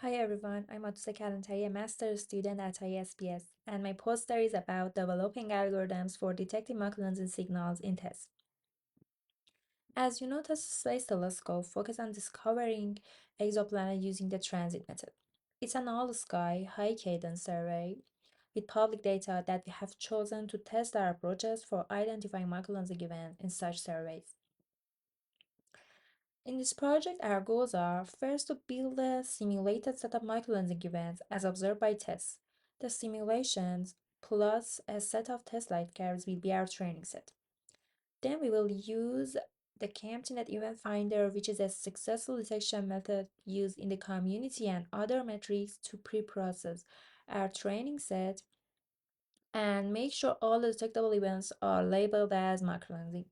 Hi everyone, I'm Atousa Kalantari, a master's student at TESS-SPOC, and my poster is about developing algorithms for detecting Microlensing signals in TESS. As you know, TESS Space Telescope focuses on discovering exoplanets using the transit method. It's an all-sky, high-cadence survey with public data that we have chosen to test our approaches for identifying Microlensing events in such surveys. In this project, our goals are first to build a simulated set of microlensing events as observed by TESS. The simulations plus a set of test light curves will be our training set. Then we will use the CAMTNet Event Finder, which is a successful detection method used in the community and other metrics to pre-process our training set and make sure all the detectable events are labeled as microlensing.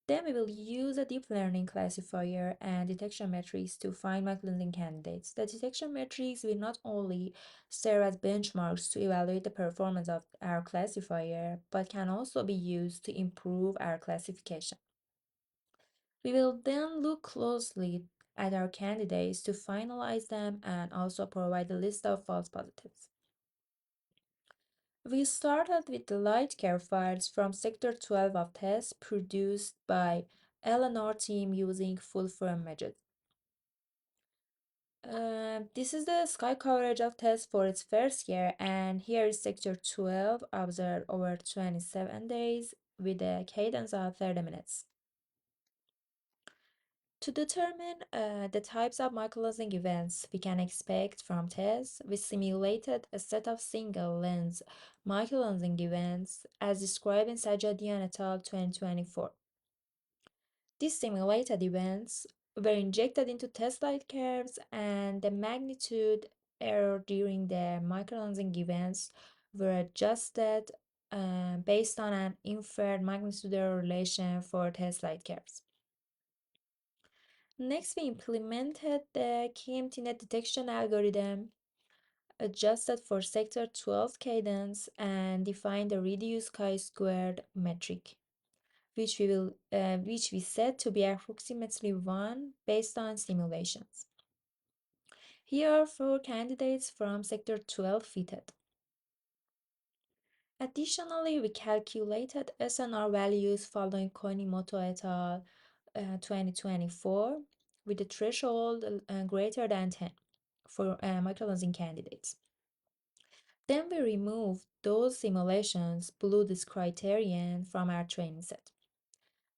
Then we will use a deep learning classifier and detection metrics to find microlensing candidates. The detection metrics will not only serve as benchmarks to evaluate the performance of our classifier, but can also be used to improve our classification. We will then look closely at our candidates to finalize them and also provide a list of false positives. We started with the light curve files from Sector 12 of TESS produced by Eleanor team using full frame images. This is the sky coverage of TESS for its first year, and here is Sector 12 observed over 27 days with a cadence of 30 minutes. To determine the types of microlensing events we can expect from TESS, we simulated a set of single-lens microlensing events as described in Sajadian et al. 2024. These simulated events were injected into test light curves, and the magnitude error during the microlensing events were adjusted based on an inferred magnitude error relation for test light curves. Next, we implemented the KMTNet detection algorithm adjusted for sector 12 cadence and defined the reduced chi-squared metric, which we set to be approximately 1 based on simulations. Here are 4 candidates from sector 12 fitted. Additionally, we calculated SNR values following Konimoto et al. 2024 with a threshold greater than 10 for microlensing candidates. Then we remove those simulations below this criterion from our training set.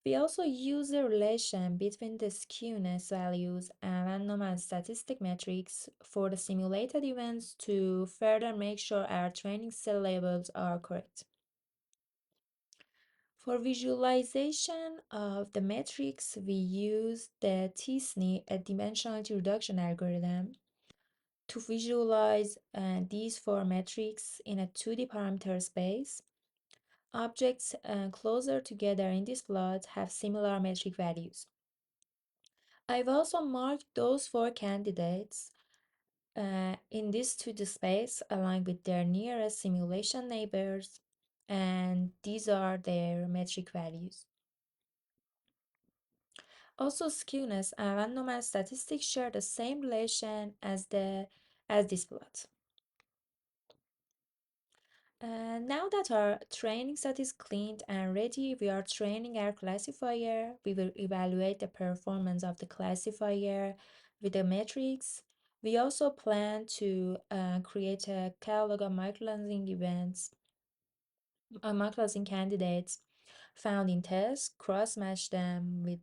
We also use the relation between the skewness values and random and statistic metrics for the simulated events to further make sure our training set labels are correct. For visualization of the metrics, we use the TSNE, a dimensionality reduction algorithm, to visualize these 4 metrics in a 2D parameter space. Objects closer together in this plot have similar metric values. I've also marked those 4 candidates in this 2D space aligned with their nearest simulation neighbors, and these are their metric values. Also, skewness and random and statistics share the same relation as this plot. Now that our training set is cleaned and ready, we are training our classifier. We will evaluate the performance of the classifier with the metrics. We also plan to create a catalog of microlensing events, microlensing candidates found in TESS, cross-match them with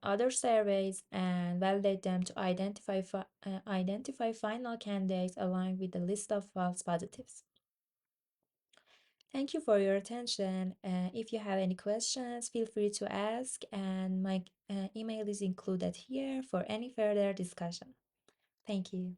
other surveys, and validate them to identify final candidates aligned with the list of false positives. Thank you for your attention. If you have any questions, feel free to ask, and my email is included here for any further discussion. Thank you.